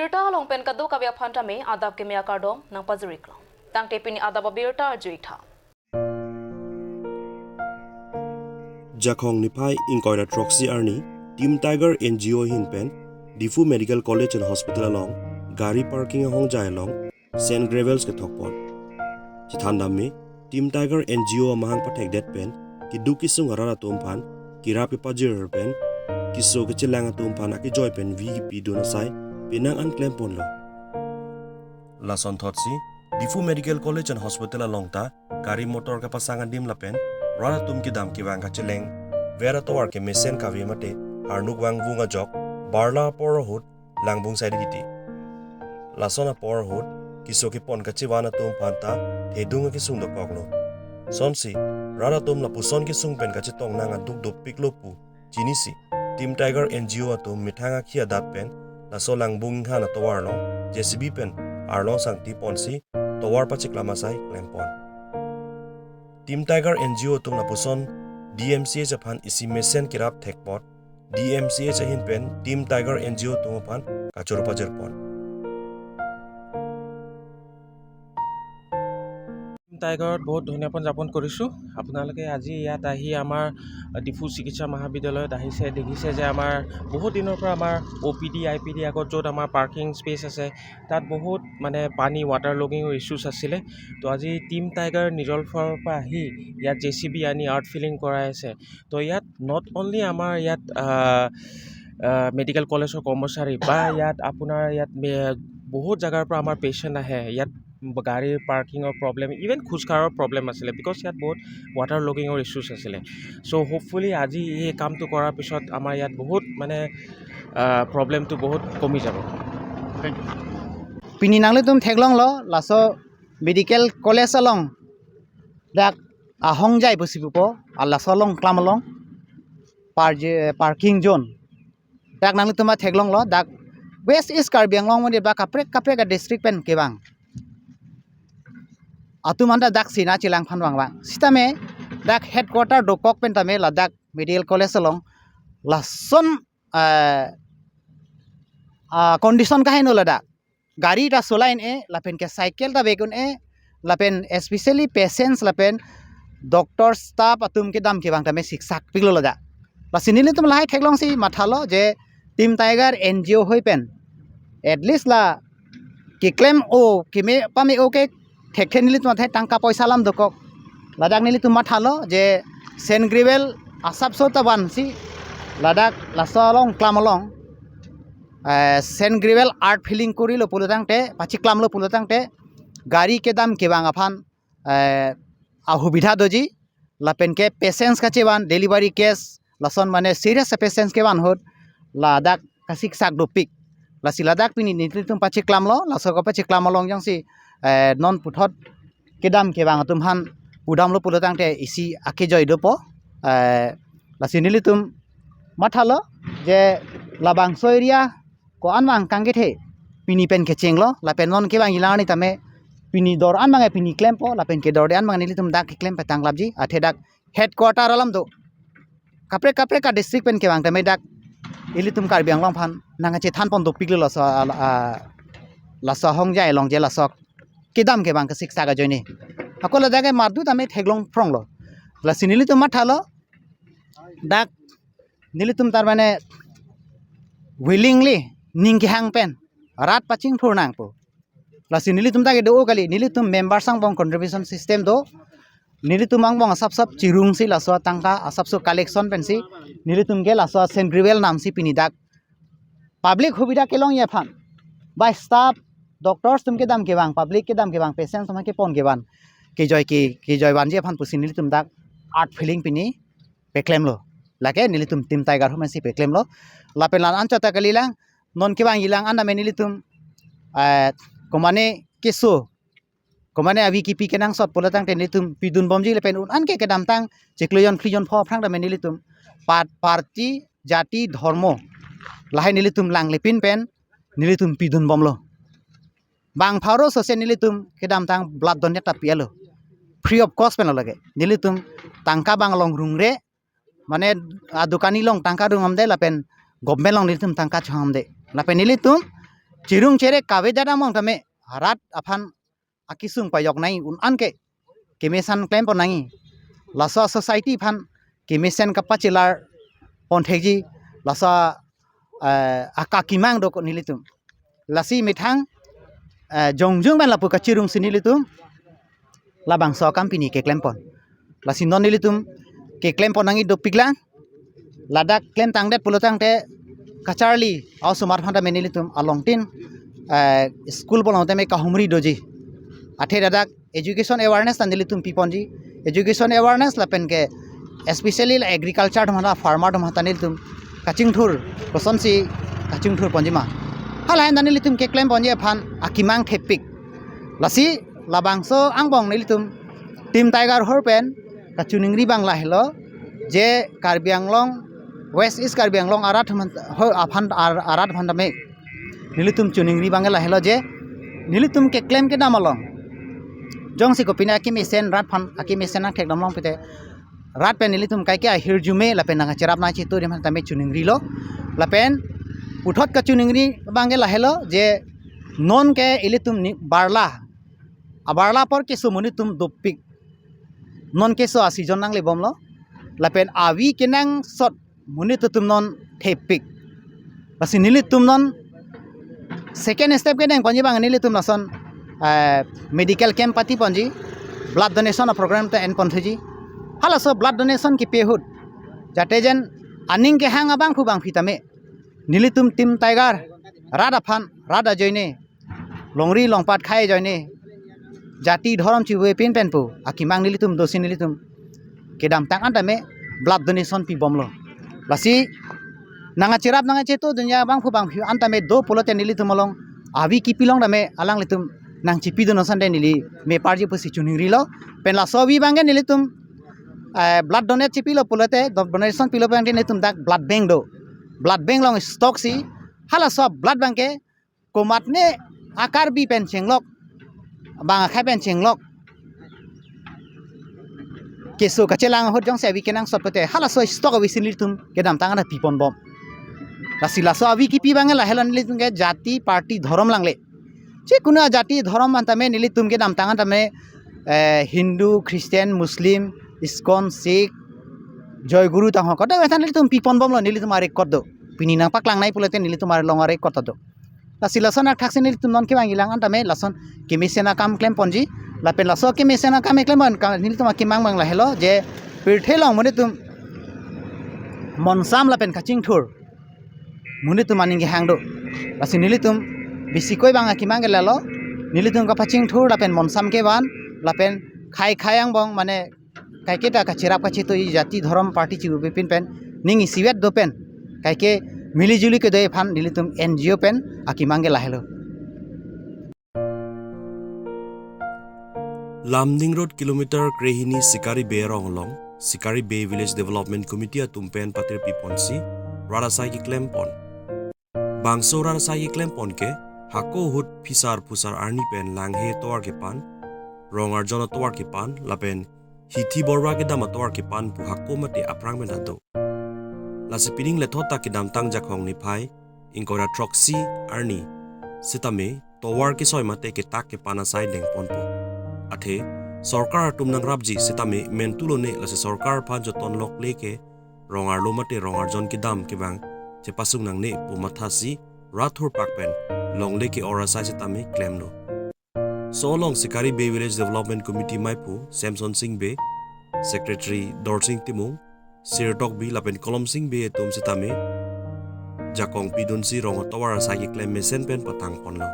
Birta longpen kadu kabya phantame adab ke mea kardom nang pazuriklo. Tang tepini adab birta juitha. Jakhong Nipai Inkoira Troxy Arni, Team Tiger NGO Hinpen, Difu Medical College and Hospital along, Gari Parking Hong Jai along, St. Gravels ke Thokpon. Chithandame, Team Tiger NGO Mahang Patek Det Pen, Kidu Kisung Harara Tumpan, Kirapi Pajir Pen, Kiso Kichilang Tumpan Aki Joy Pen VP Donasai, Pinang Anklempon Lo. Lason Thotsi, Difu Medical College and Hospital along ta, Gari Motor ka pasangan dim lapen, Rara tum ki dam ki wang ka chileng, Vera towar ke mesen ka mate, Harnuk wang vunga jok, Barla porahut, Langbung Sididiti. Lasona porahut, Kiso ki pon ka chiwana tum panta, Hedunga ki sung do koglo. Sonsi, Rara tum la puson ki sung pen ka chitong nanga duk do piklo pu, Jinisi, Team Tiger NGO atum mithanga kia dat pen, Laso Langbung hana towar long, JCB pen, Arlong sang ti ponsi, towar pa chiklamasai klempon. Team Tiger NGO tum na puson DMCH aphan isi mesen kirap thekpot DMCH ahin pen Team Tiger NGO tum aphan kachor pajerpon. টাইগাৰত বহুত ধন্যবাদ জ্ঞাপন কৰিছোঁ আপোনালোকে আজি ইয়াত আহি আমাৰ ডিফু চিকিৎসা মহাবিদ্যালয়ত আহিছে দেখিছে যে আমাৰ বহুত দিনৰ পৰা আমাৰ OPD IPD আগত য'ত আমাৰ পাৰ্কিং স্পেচ আছে তাত বহুত মানে পানী ৱাটাৰ লগিঙৰ ইছ্যুছ আছিলে তো আজি টিম টাইগাৰ নিজলফাৰৰ পৰা আহি ইয়াত JCB আনি আৰ্ট ফিলিং কৰাই আছে তো ইয়াত নট অনলি আমাৰ ইয়াত মেডিকেল কলেজৰ কৰ্মচাৰী বা ইয়াত আপোনাৰ ইয়াত বহুত জাগাৰ পৰা আমাৰ পেচেণ্ট আহে ইয়াত গাড়ীৰ পাৰ্কিঙৰ প্ৰব্লেম ইভেন খোজকাঢ়াৰ প্ৰব্লেম আছিলে বিকজ ইয়াত বহুত ৱাটাৰ লগিঙৰ ইছ্যুছ আছিলে চ' হোপফুলি আজি এই কামটো কৰাৰ পিছত আমাৰ ইয়াত বহুত মানে প্ৰব্লেমটো বহুত কমি যাব পিনি নাংলে তুম থেগলং ল লাso medical college along dak ahong jai bosibupo alaso long klamlong parking zone dak nangli tuma theglong lo dak west is Karbi Anglong modi ba kapre ka district pen kebang atumanda dak sina chilang phanwang bang sitame dak headquarter dokok pen tame la dak medical college along lason condition kahin ola dak gari ta solain lapen ke cycle ta bekun lapen especially patients lapen doctor staff atum ke dam ke bang tame siksak piglo la dak la sinili tum lai theglong si mathalo je Team Tiger NGO hoi pen at least la ki claim o ki me pame okay thekhen nili tum thai tangka paisa lam dokok ladak nili tum mathalo je St. Gravel asap so ta ban si ladak lasolong klamolong St. Gravel art filling kori lo pulutang te pachi klam lo pulutang te gari ke dam ke bang aphan ahubidha doji lapen ke patients ka cheban delivery case lason mane serious patients ke ban hot ladak kasik sak dopik lasi ladak pini nitli tum pachi klam lo laso ko pachi klam long jang si non puthot kedam ke bang tum han pudam lo pulutang te isi ake joy dopo lasi nili tum mathalo je labang soiria ko anwang kangge the pini pen ke chenglo la pen non ke bang ilani tame pini dor anwang pini claim po la pen ke dor de anwang nili tum dak claim petang labji athe dak headquarter alam do kapre ka district pen ke bang tame dak ili tum Karbi Anglong phan nanga che than pon do piklo la so hong jai long je la sok kidam ke bang ka siksa ga joini akola daga mardu tame theglong frong lo la sinili tum mathalo dak nili tum tar mane willingly ningki hang pen rat paching phurnang po la sinili tum dage do kali nili tum member sang bong contribution system do nili tum ang bong asap chirung si la so tangka asap so collection pen si nili tum ge la so St. Gravel nam si pini dak public hubida kelong ye phan by staff doctors tum ke dam ke bang public ke dam ke bang patients tum ke pon ke ban ke joy ban je phan pusin nili tum dak art filling pini pe claim lo lake nili tum Team Tiger ho si pe claim lo la pelan an chata kalilang non ke bang ilang anda menili tum komane keso komane abi ki pi kenang sot polatang te nili tum pidun bomji le pen un an ke kedam tang chekloyon khlijon pho phrang da menili tum parti jati dharmo lahai nili tum lang lepin pen nili tum pidun bomlo bang pharo sose nili tum kedam tang blood donate ta pialo free of cost pen lage nili tum tangka bang long rungre mane dukani long tangka rungam de lapen government long nili tum tangka chham de lapen nili tum cirung cere kawe jada mong tame harat aphan akisung payok nai un anke kemesan claim pon nangi lasa society phan kemesen kapacilar pon theji lasa akakimang dok nilitum lasi mithang jongjung ban lapu kacirung sinilitum labang so company ke claim pon lasi non nilitum ke claim pon nangi do piglang ladak claim tangdet pulotang te kacharli au sumar phanda menilitum alongtin school bolong te me kahumri doji athe dadak education awareness tanilitum piponji education awareness lapen ke especially agriculture dhama farmer dhama tanilitum kachingthur kosonsi kachingthur ponjima halain tanilitum ke claim ponje phan akimang thepik lasi labangso angbong nilitum team tiger horpen kachuningri bangla helo je Karbi Anglong West East Karbi Anglong arat bhandame nilitum chuningri bangela helo je nilitum ke claim ke damalong jong si kopina ki mesen rat phan aki mesen na thek damlong pete rat pen nilitum kai ke hirjume lapen na cherap na chi to rim tame chuningri lo lapen uthot ka chuningri bangela helo je non ke ilitum barla abarla por ke sumunitum dopik non ke so asijon nang le bomlo lapen awi kenang sot munitum non thepik basi nilitum non second step ke deng ponji bang nilitum nason medical camp pati ponji blood donation program te en ponji hala so blood donation ki pehut jate jen aning ke hang abang khu bang phitame nilitum team tiger rada phan rada joine longri longpat khai joine jati dhorom chi we pin pen pu akimang nilitum dosin nilitum kedam tang antame blood donation pi bomlo lasi nanga cherap nanga cheto dunya bang phu bang phi antame do polote nilitum molong awi ki pilong dame alang litum nang chipi donation de nili me parji pusi chuningri lo pen la so wi bange nilitum blood donate chipi lo polote donation pilo pen nilitum dak blood bank do blood bank long stock si hala so blood bank ke komat ne akar bi pen chenglok bang khai pen chenglok keso kacelang hot jong se wi kenang sotpete hala so stock wi sinilitum kedam tangana pipon bom lasila so awi ki pi bange la helan nilitum ke jati party dhorom langle যে কোনো জাতি ধর্ম মানতামে নিলিতুম কে নাম তাঙা তামে হিন্দু খ্রিস্টান মুসলিম ISKCON শিখ জয়গুরু তাহ কত বেথা নিলিতুম পিপন বমল নিলিতুম আরেক কদ পিনি না পাকলাং নাই পুলতে নিলিতুম আর লং আরেক কত দো লাসি লাসন আর ঠাকসি নিলিতুম নন কে বাঙ্গিলাং আনতামে লাসন কেমিসেনা কাম ক্লেম পঞ্জি লাপেন লাসো কেমিসেনা কাম ক্লেম নিলিতুম কি মাং বাংলা হেলো যে পিরথে লং মনে তুম মনসাম লাপেন কাচিং থুর মনে তুম আনিঙ্গে হাংদো lassi নিলিতুম bisikoi bang akimang gelalo nilitung ka paching thur lapen monsam ke ban lapen khai khayang bong mane kai ke ta ka chirap ka chito i jati dhorom party chi bipin pen ningi siwet do pen kai ke mili juli ke doi phan nilitung NGO pen akimang gela helo Lamding Road kilometer Krehini Sikari Bay Ronglong Sikari Bay Village Development Committee atumpen patir piponsi Radasai ki klempon Bangso Radasai ki klempon ke Hako hut pisar pusar arni pen langhe toar ke pan rongar jona toar ke pan lapen hithi borwa ke dama toar ke pan pu hako mate aprang men hado lasipining le thota ke dam tang jakhong ni phai ingkora troxy arni sitame toar ke soy mate ke tak ke pana sai deng pon po athe sarkar tum nang rabji sitame mentulo ne lase sarkar phan jo ton lok leke rongar lo mate rongar jon ke dam ke bang che pasung nang ne pu mathasi rathur pakpen long leke ora sai se tame claim no so long Sikari Bay Village Development Committee maipu Samson Singh Bay Secretary Dorsing Timung Sirtok bi lapen Kolom Singh Bay tum se tame jakong pidun si rong tawara sai ke claim me sen pen patang pon lo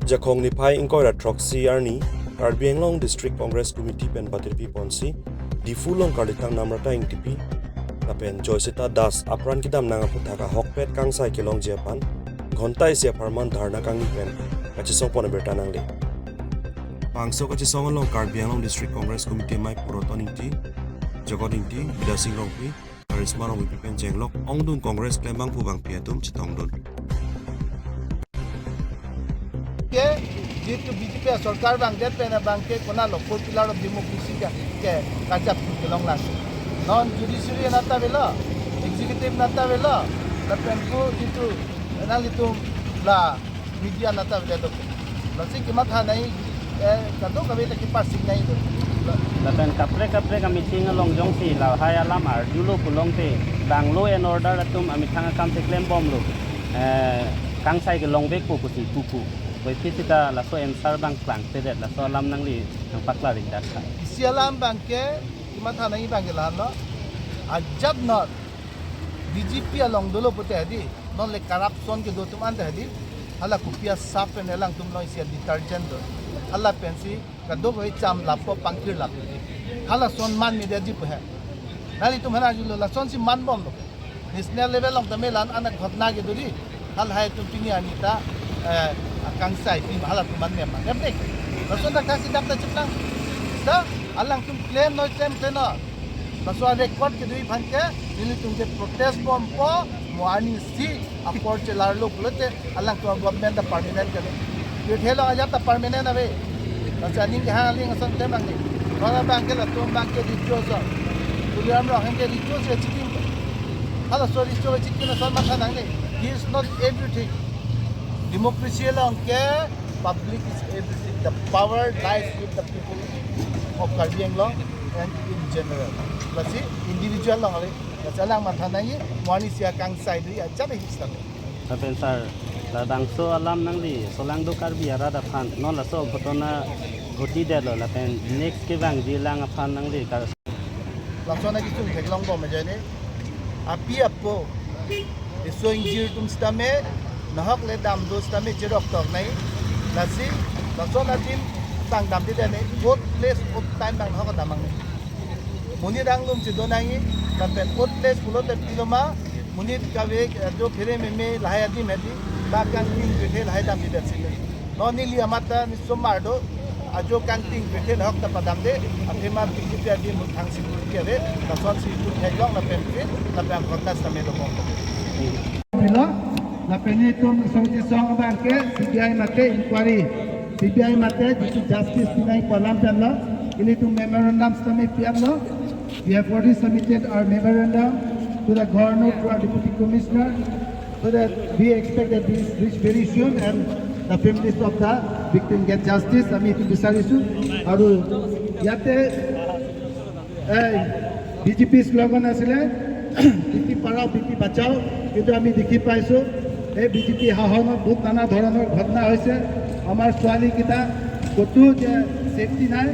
jakong ni phai ingkora troxy arni Karbi Anglong District Congress Committee pen patir pi ponsi di fulong karditang namrata ing tipi lapen Joysita Das apran kidam nanga puthaka hokpet kangsai kelong japan ghontai sia farman dharna kangni pen kachisong pon berta nangle pangso kachisong long Karbi Anglong District Congress Committee mai puroton inti jogoding ti bidasing rongpi charisma rongpi pen jenglok ongdun Congress klembang pubang piatum chitongdun के जितु BJP सरकार बांगदेत पेना बांके कोना local pillar of democracy के काचा पिलंग लास non judiciary नाता बेला representative nata vela la penku itu nang itu la media nata vela do la si ki matha nai kado kabe ta ki parsing nai do lapen kapre kami tinga long jong si la haya lamar dulu pulong te bang law and order atum ami thanga kam te claim bom lo kang sai ke long bek pu si pu Wai pisita la so en sar bang klang te det la so lam nang li nang pakla ring dat ka sialam bangke ki matha nai bangke la no ajab not DGP along dolo pute hadi non le corruption ke do tum ande hadi hala kupia sap ne lang tum noi sia detergent do hala pensi ka do hoi cham lapo pangkir lap hala son man mi de jip hai nali tum hana julo la son si man bom do national level long tame lan anak ghatna ke dori hal hai tum tini anita kang sai pi hala tum man ne ma dek la son da kasi dak ta chiplang sa alang tum claim no no Paswa record ke dui phanke nili tungke protest bomb po moani si apor chelar lo pulote alang to government da permanent ke ye thelo aja ta permanent ave achaning ke haling asan te bang ni ora bang ke la to bang ke dityo so tuliam ro henge dityo se chikin hala sorry so chikin so ma thanang ni he is not everything democracy along ke public is everything the power lies with the people of Karbi Anglong and in general Lasi individual lang ali. Kasi lang mathanai moani sia kang sai dri aja be histam. lapen sar la dang so alam nang li so lang do kar bi ara da phan non la so gotona goti de lo lapen next ke bang di lang phan nang li kar Langsona gitu ke long bom aja ni. Api apo. Eso injir tum stame nahak le dam do stame jerok tok nai. Lasi langsona tim tang dam di de both place both time bang hak damang ni. Muni ranglum si donangi lapen outlet pulo te piloma muni kawe jo phire me lahaya di medi bakang ting bethe lahai dam di dasile no ni li amata ni somardo ajo kang ting bethe hok ta padam de athema pikipya di muthang si ke re ta son si tu thejong lapen ke lapen khotna same lo bom pilo lapen tum somti song banke CBI mate inquiry CBI mate justice tinai palam janla ini tum memorandum same piamlo. We have already submitted our memorandum to the governor, to our deputy commissioner, so that we expect that this reach very soon and the families of the victim get justice. Ami itu besar isu. Aru yate BJP slogan asile biti parao biti bachao. Itu ami dekhi paisu. BJP hahono বহুত নানা ধৰণৰ ঘটনা হৈছে আমাৰ ছোৱালী কিটা কতো যে সেফটি নাই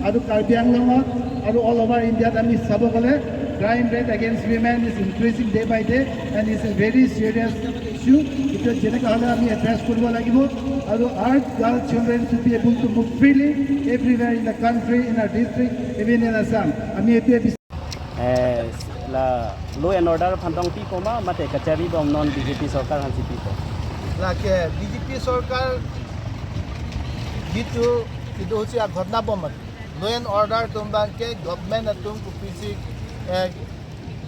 আৰু কাৰ্বি আংলঙত আৰু all over India আমি চাব গ'লে crime rate against women is increasing day by day and it's a very serious issue. Itu যেনেকৈ হ'লে আমি address কৰিব লাগিব আৰু our girl children should be able to move freely everywhere in the country, in our district, even in Assam. আমি এইটোৱে la law and order phantong pi koma mate kachari bom non BJP sarkar han sipi ko লাগে BJP সরকার gitu itu hoci ঘটনা bomb law and order tumbangke government atum kupisi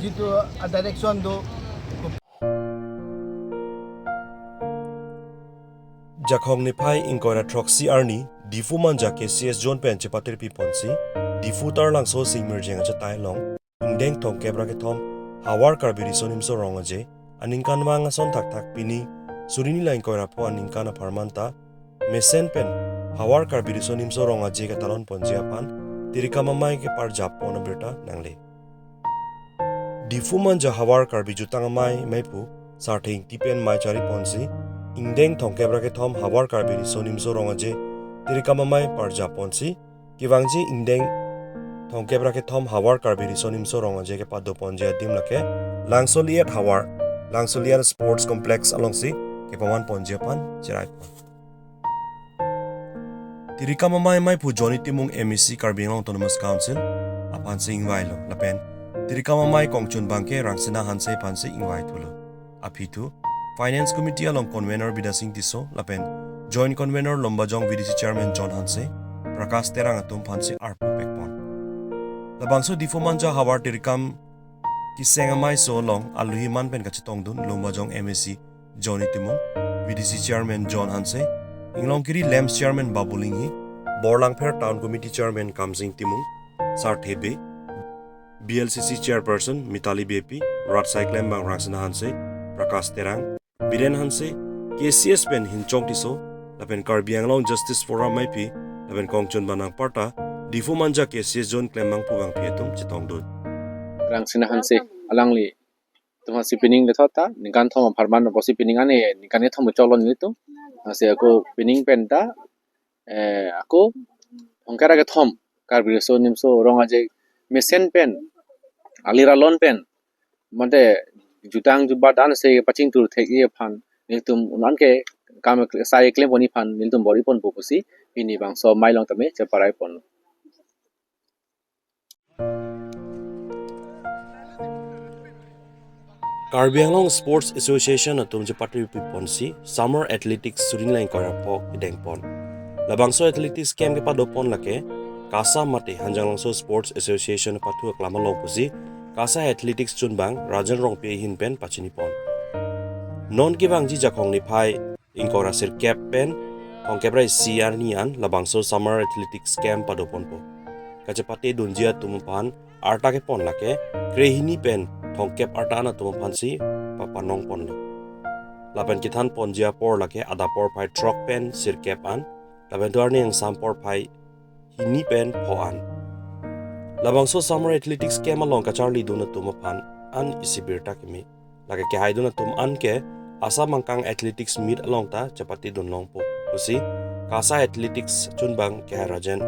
gitu direction do Jakhong ni phai inkoira troxy arni difu manja ke CS John pen chepatir pi ponsi difu tar lang so singmer jenga cha tai long indeng thong kebra ke thom hawar karbiri sonim so ronga je aninkan manga son thak thak pini surini la inkoira po aninkana pharmanta mesen pen hawar karbiri sonim so ronga je ka talon ponji apan tirika mamai ke par jap pon berta nangle difu manja hawar karbi jutang mai maipu sarthing tipen mai chari ponsi indeng thong kebra ke thom hawar karbiri sonim so ronga je tirika mamai par jap ponsi kiwangji indeng thong kebra ke thom hawar karbiri sonim so ronga je ke paddo ponje dim lake langsoliat hawar langsoliat sports complex alongsi ke paman ponje pan cherai tirika mamai mai pu joni timung MEC Karbi Anglong Autonomous Council apan se ingwailo lapen tirika mamai kongchun bangke rangsina hanse panse ingwai thulo apitu finance committee along convener bidasing tiso lapen joint convener lombajong VDC chairman John Hanse prakash terang atum panse arpu pekpon labangso difomanja hawar tirikam kisengamai so long aluhi man pen kachitong dun lombajong MEC Johnny Timung VDC chairman John Hanse Inglongkiri Lems chairman Babulinghi Borlangpher town committee chairman Kamsing Timung Sarthebe BLCC chairperson Mitali BP, Rat Cyclem Bang Rangsana Hanse, Prakash Terang, Biren Hanse, KCS pen Hinchong Tiso, Lapen Karbi Anglong Justice Forum Maipi, Lapen Kongchun Banang Parta, Difu Manja KCS Zone Klembang Pugang Pietum Chitong Dut. Rangsana Hanse, Alangli, Tuma si pining le thota, nikan thoma farman no posi pining ane, nikan thoma cholon nito, ase ako pining penta, ako ongkara ke thom, karbi so nimso rong aje mesen pen, alira lon pen, mante jutang jubat an se paching tur thek ye phan, niltum unan ke kam sai klem boni phan niltum bori pon posi, ini bang so mailong tame cheparai pon. Karbi Anglong Sports Association atum je patri piponsi Summer Athletics Surin Line Korapok Idengpon. Labangso Athletics Camp ke padopon lake Kasa Mate Hanjanglongso Sports Association patu aklama longpusi Kasa Athletics Chunbang Rajan Rongpe Hinpen Pachinipon. Non kibang ji jakong ni phai ingkora sir cap pen ongkebrai CR nian labangso Summer Athletics Camp padopon po. Kachapate dunjia tumupan arta ke pon lake krehini pen thongkep artana tumupansi papanong pon lo. Lapen kithan ponjia por lake ada por phai truck pen sir cap an lapen tuarni ang sampor phai hini pen phoan. Labangso Summer Athletics Camp along kacharli duna tumapan an isibirta kimi. Lake ke hai duna tum an ke asa mangkang athletics meet along ta chapati dun long po. Usi Kasa Athletics chunbang ke rajan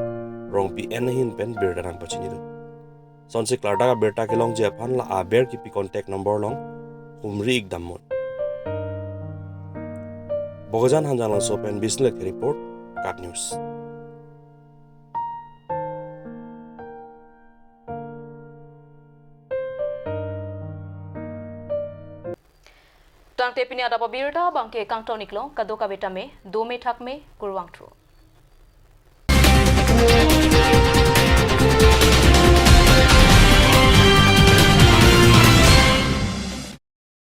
rongpi enahin pen birdarang pachinido. Sonse klarda ka berta ke long japan la aber ki pi contact number long humri ikdamon. Bogajan hanjang lang sopen bisnelek report Kat News. Tang te pini ada pabirta bangke kang tonik lo kadoka betame 2 me thak me kurwang tru.